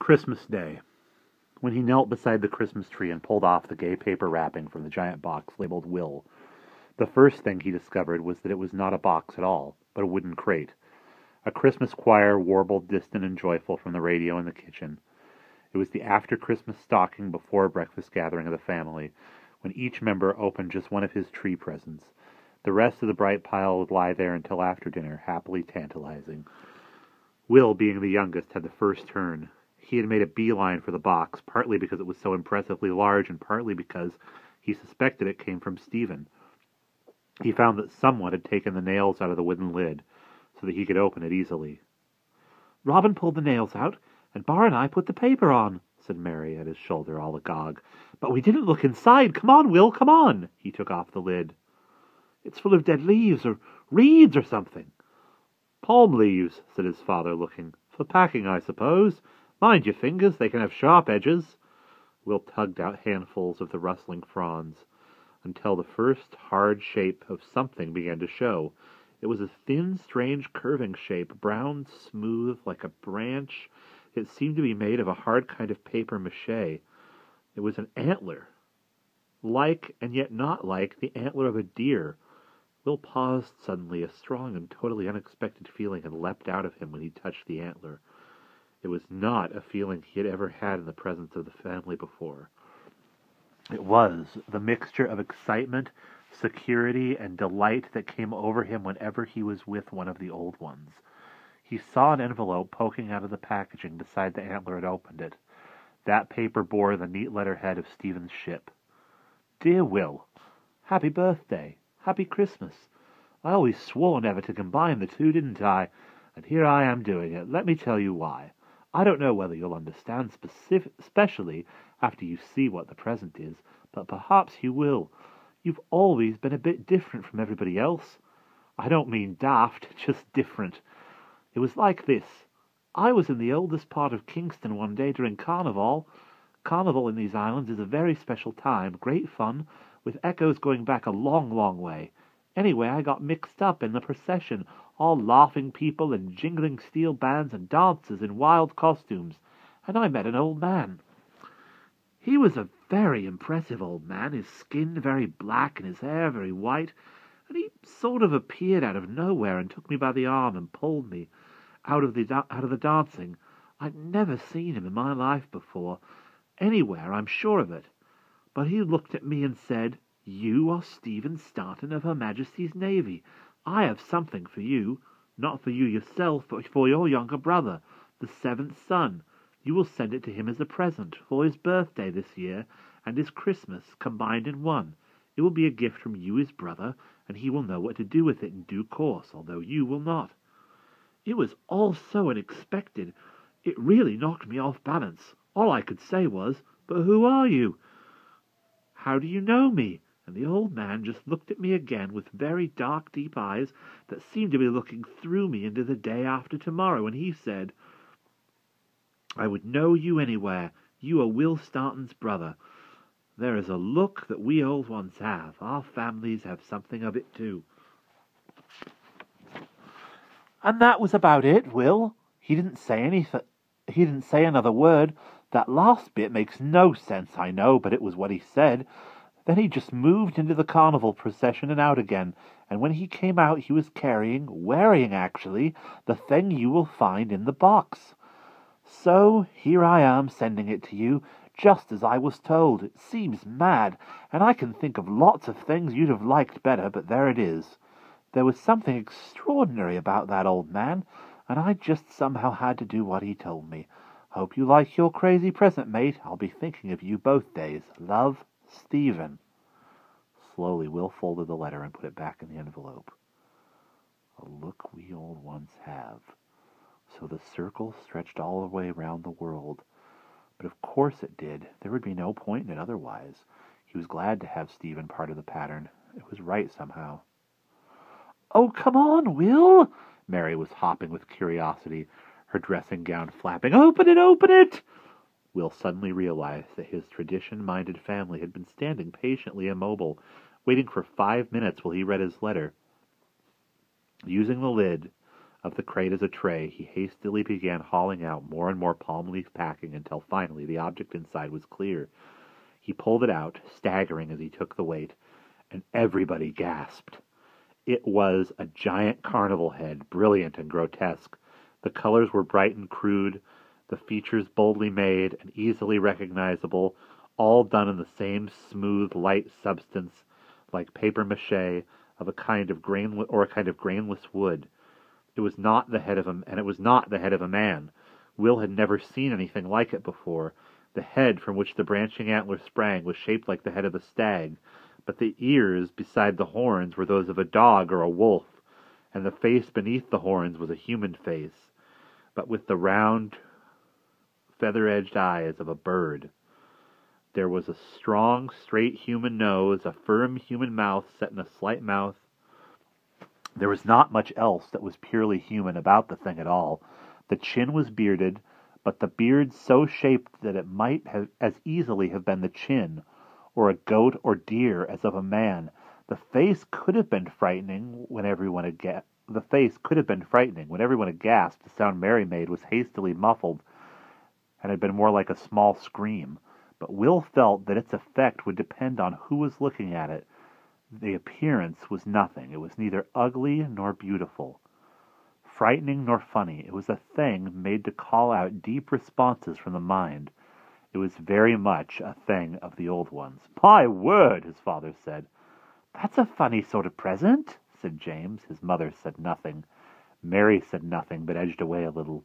Christmas Day. When he knelt beside the Christmas tree and pulled off the gay paper wrapping from the giant box labeled Will, the first thing he discovered was that it was not a box at all, but a wooden crate. A Christmas choir warbled distant and joyful from the radio in the kitchen. It was the after-Christmas stocking before breakfast gathering of the family, when each member opened just one of his tree presents. The rest of the bright pile would lie there until after dinner, happily tantalizing. Will, being the youngest, had the first turn. He had made a beeline for the box, partly because it was so impressively large and partly because he suspected it came from Stephen. He found that someone had taken the nails out of the wooden lid so that he could open it easily. "Robin pulled the nails out, and Bar and I put the paper on," said Mary at his shoulder, all agog. "But we didn't look inside. Come on, Will, come on." He took off the lid. "It's full of dead leaves or reeds or something." "Palm leaves," said his father, looking. "For packing, I suppose. Mind your fingers, they can have sharp edges." Will tugged out handfuls of the rustling fronds until the first hard shape of something began to show. It was a thin, strange, curving shape, brown, smooth, like a branch. It seemed to be made of a hard kind of papier-mâché. It was an antler, like, and yet not like, the antler of a deer. Will paused suddenly. A strong and totally unexpected feeling had leapt out of him when he touched the antler. It was not a feeling he had ever had in the presence of the family before. It was the mixture of excitement, security, and delight that came over him whenever he was with one of the old ones. He saw an envelope poking out of the packaging beside the antler and opened it. That paper bore the neat letterhead of Stephen's ship. "Dear Will, happy birthday, happy Christmas. I always swore never to combine the two, didn't I? And here I am doing it. Let me tell you why. I don't know whether you'll understand especially after you see what the present is, but perhaps you will. You've always been a bit different from everybody else. I don't mean daft, just different. It was like this. I was in the oldest part of Kingston one day during Carnival. Carnival in these islands is a very special time, great fun, with echoes going back a long, long way. Anyway, I got mixed up in the procession, all laughing people and jingling steel bands and dancers in wild costumes, and I met an old man. He was a very impressive old man, his skin very black and his hair very white, and he sort of appeared out of nowhere and took me by the arm and pulled me out of the dancing. I'd never seen him in my life before, anywhere, I'm sure of it. But he looked at me and said, 'You are Stephen Staunton of Her Majesty's Navy. I have something for you, not for you yourself, but for your younger brother, the seventh son. You will send it to him as a present for his birthday this year and his Christmas combined in one. It will be a gift from you, his brother, and he will know what to do with it in due course, although you will not.' It was all so unexpected. It really knocked me off balance. All I could say was, 'But who are you? How do you know me?' And the old man just looked at me again with very dark, deep eyes that seemed to be looking through me into the day after tomorrow, and he said, 'I would know you anywhere. You are Will Staunton's brother. There is a look that we old ones have. Our families have something of it too.'" "And that was about it, Will. He didn't say anything. He didn't say another word. That last bit makes no sense, I know, but it was what he said. Then he just moved into the carnival procession and out again, and when he came out he was wearing actually, the thing you will find in the box. So here I am sending it to you, just as I was told. It seems mad, and I can think of lots of things you'd have liked better, but there it is. There was something extraordinary about that old man, and I just somehow had to do what he told me. Hope you like your crazy present, mate. I'll be thinking of you both days. Love, Stephen." Slowly, Will folded the letter and put it back in the envelope. A look we old ones have. So the circle stretched all the way around the world. But of course it did. There would be no point in it otherwise. He was glad to have Stephen part of the pattern. It was right somehow. "Oh, come on, Will!" Mary was hopping with curiosity, her dressing gown flapping. "Open it, open it!" Will suddenly realized that his tradition-minded family had been standing patiently immobile, waiting for 5 minutes while he read his letter. Using the lid, of the crate as a tray, he hastily began hauling out more and more palm leaf packing until finally the object inside was clear. He pulled it out, staggering as he took the weight, and everybody gasped. It was a giant carnival head, brilliant and grotesque. The colors were bright and crude, the features boldly made and easily recognizable, all done in the same smooth, light substance, like papier-mâché of a kind of grainless wood. It was not the head of a man. Will had never seen anything like it before. The head from which the branching antler sprang was shaped like the head of a stag, but the ears beside the horns were those of a dog or a wolf, and the face beneath the horns was a human face, but with the round, feather-edged eyes of a bird. There was a strong, straight human nose, a firm human mouth set in a slight mouth. There was not much else that was purely human about the thing at all. The chin was bearded, but the beard so shaped that it might have as easily have been the chin, or a goat or deer, as of a man. The face could have been frightening when everyone had gasped. The sound Mary made was hastily muffled, and had been more like a small scream. But Will felt that its effect would depend on who was looking at it. The appearance was nothing. It was neither ugly nor beautiful, frightening nor funny. It was a thing made to call out deep responses from the mind. It was very much a thing of the old ones. "My word," his father said. "That's a funny sort of present," said James. His mother said nothing. Mary said nothing, but edged away a little.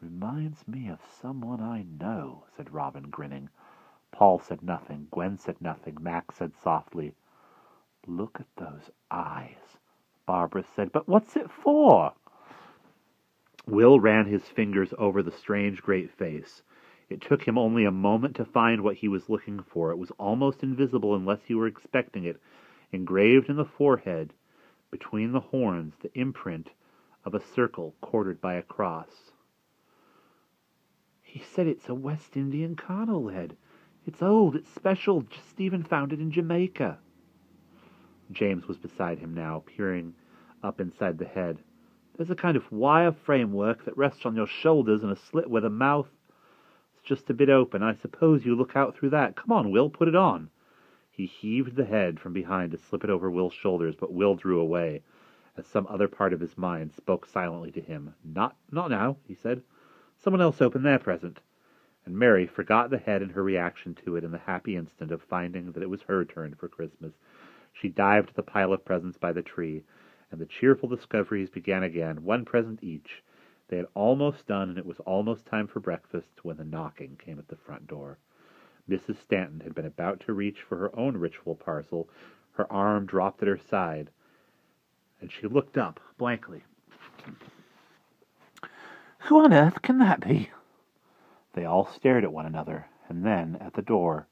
"Reminds me of someone I know," said Robin, grinning. Paul said nothing. Gwen said nothing. Max said softly, "Look at those eyes." Barbara said, "But what's it for?" Will ran his fingers over the strange great face. It took him only a moment to find what he was looking for. It was almost invisible unless you were expecting it. Engraved in the forehead, between the horns, the imprint of a circle quartered by a cross. "He said it's a West Indian carnival head. It's old, it's special, just Stephen found it in Jamaica." James was beside him now, peering up inside the head. "There's a kind of wire framework that rests on your shoulders and a slit where the mouth is just a bit open. I suppose you look out through that. Come on, Will, put it on." He heaved the head from behind to slip it over Will's shoulders, but Will drew away, as some other part of his mind spoke silently to him. Not now," he said. "Someone else open their present." And Mary forgot the head and her reaction to it in the happy instant of finding that it was her turn for Christmas. She dived to the pile of presents by the tree, and the cheerful discoveries began again, one present each. They had almost done, and it was almost time for breakfast when the knocking came at the front door. Mrs. Stanton had been about to reach for her own ritual parcel. Her arm dropped at her side, and she looked up blankly. "Who on earth can that be?" They all stared at one another, and then at the door,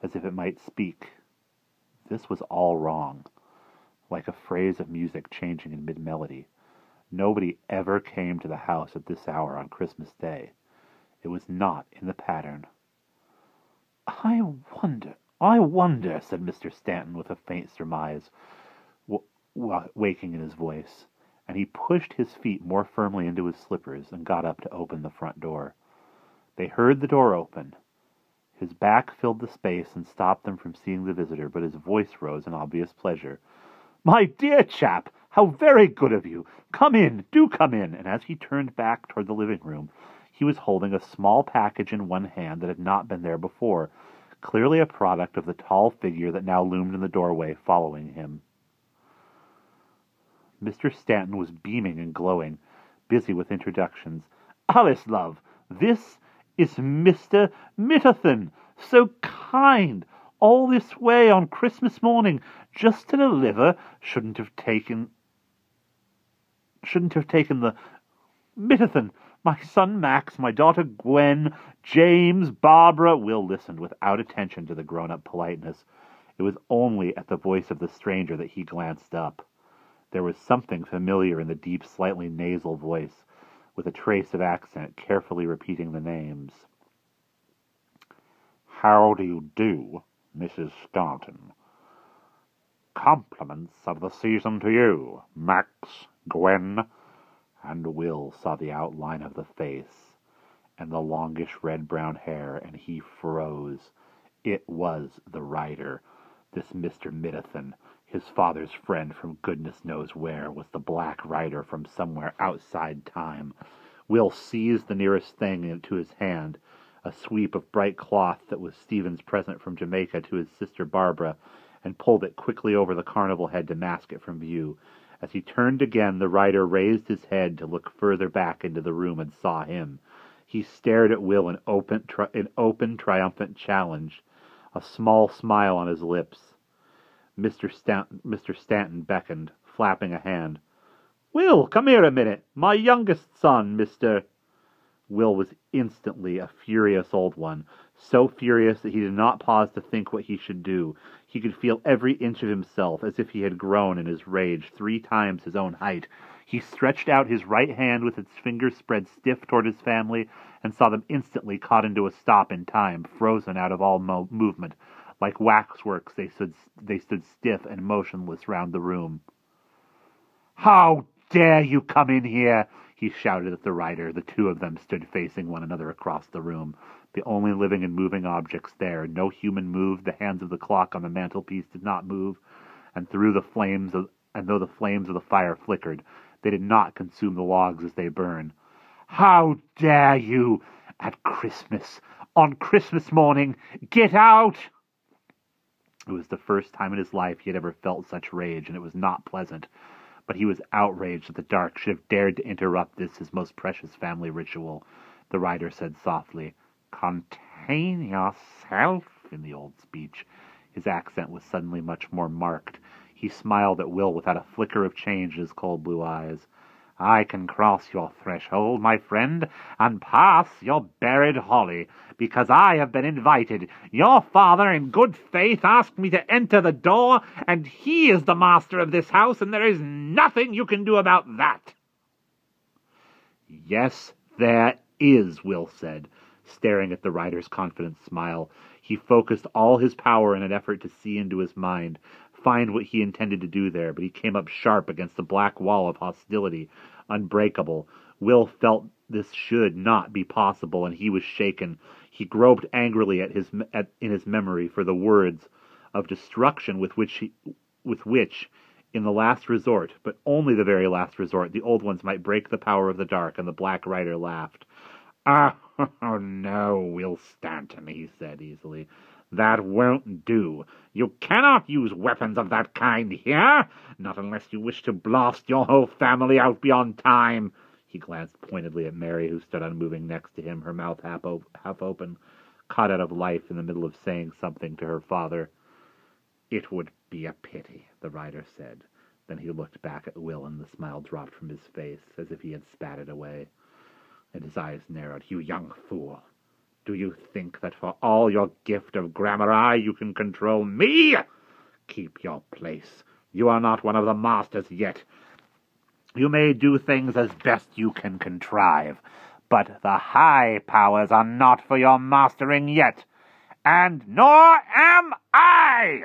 as if it might speak. This was all wrong, like a phrase of music changing in mid-melody. Nobody ever came to the house at this hour on Christmas Day. It was not in the pattern. I wonder," said Mr. Stanton with a faint surmise waking in his voice, and he pushed his feet more firmly into his slippers and got up to open the front door. They heard the door open. His back filled the space and stopped them from seeing the visitor, but his voice rose in obvious pleasure. "My dear chap, how very good of you! Come in, do come in!" And as he turned back toward the living room, he was holding a small package in one hand that had not been there before, clearly a product of the tall figure that now loomed in the doorway, following him. Mr. Stanton was beaming and glowing, busy with introductions. "Alice, love, this is Mr. Mitterton. So kind! All this way on Christmas morning, just to deliver. Shouldn't have taken the Mitterton. My son Max, my daughter Gwen, James, Barbara." Will listened without attention to the grown-up politeness. It was only at the voice of the stranger that he glanced up. There was something familiar in the deep, slightly nasal voice, with a trace of accent, carefully repeating the names. "How do you do, Mrs. Stanton? Compliments of the season to you, Max, Gwen. And Will saw the outline of the face and the longish red-brown hair, and he froze. It was the rider. This Mr. Middleton, his father's friend from goodness knows where, was the Black Rider from somewhere outside time. Will seized the nearest thing into his hand, a sweep of bright cloth that was Stephen's present from Jamaica to his sister Barbara, and pulled it quickly over the carnival head to mask it from view. As he turned again, the rider raised his head to look further back into the room and saw him. He stared at Will in open, triumphant challenge, a small smile on his lips. Mr. Stanton beckoned, flapping a hand. "Will, come here a minute. My youngest son, Mr. Will was instantly a furious old one, so furious that he did not pause to think what he should do. He could feel every inch of himself as if he had grown in his rage 3 times his own height. He stretched out his right hand with its fingers spread stiff toward his family, and saw them instantly caught into a stop in time, frozen out of all movement. Like waxworks, they stood stiff and motionless round the room. "How dare you come in here?" he shouted at the rider. The 2 of them stood facing one another across the room, the only living and moving objects there. No human moved. The hands of the clock on the mantelpiece did not move, and though the flames of the fire flickered, they did not consume the logs as they burned. "How dare you? At Christmas, on Christmas morning, get out!" It was the first time in his life he had ever felt such rage, and it was not pleasant. But he was outraged that the dark should have dared to interrupt this, his most precious family ritual. The rider said softly, "Contain yourself," in the old speech. His accent was suddenly much more marked. He smiled at Will without a flicker of change in his cold blue eyes. "I can cross your threshold, my friend, and pass your buried holly, because I have been invited. Your father, in good faith, asked me to enter the door, and he is the master of this house, and there is nothing you can do about that." "Yes, there is," Will said, staring at the rider's confident smile. He focused all his power in an effort to see into his mind, find what he intended to do there, but he came up sharp against a black wall of hostility, unbreakable. Will felt this should not be possible, and he was shaken. He groped angrily in his memory for the words of destruction with which, in the last resort, but only the very last resort, the old ones might break the power of the dark, and the Black Rider laughed. "Oh, no, Will Stanton," he said easily. "That won't do. You cannot use weapons of that kind here, not unless you wish to blast your whole family out beyond time." He glanced pointedly at Mary, who stood unmoving next to him, her mouth half open, caught out of life in the middle of saying something to her father. "It would be a pity," the rider said. Then he looked back at Will, and the smile dropped from his face, as if he had spat it away, and his eyes narrowed. "You young fool! Do you think that for all your gift of gramarye you can control me? Keep your place. You are not one of the masters yet. You may do things as best you can contrive, but the high powers are not for your mastering yet, and nor am I!"